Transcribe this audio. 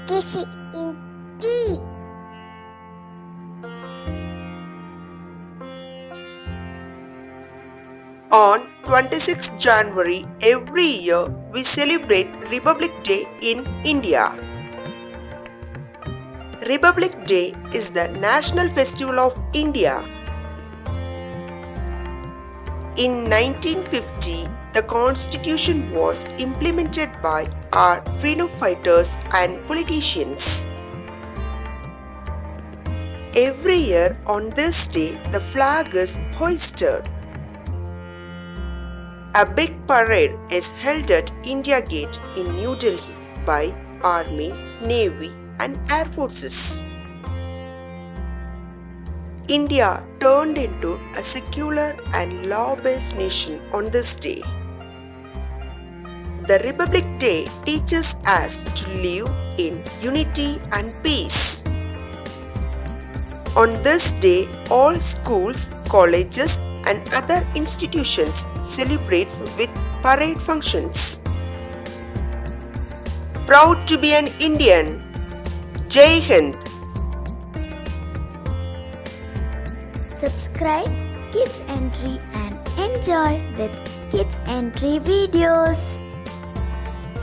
Kissing in tea. On 26th January every year, we celebrate Republic Day in India. Republic Day is the national festival of India. In 1950, the Constitution was implemented by our freedom fighters and politicians. Every year on this day, the flag is hoisted. A big parade is held at India Gate in New Delhi by Army, Navy and Air Forces. India turned into a secular and law-based nation on this day. The Republic Day teaches us to live in unity and peace. On this day, all schools, colleges and other institutions celebrates with parade functions. Proud to be an Indian. Jai Hind. Subscribe Kids Entry and enjoy with Kids Entry videos.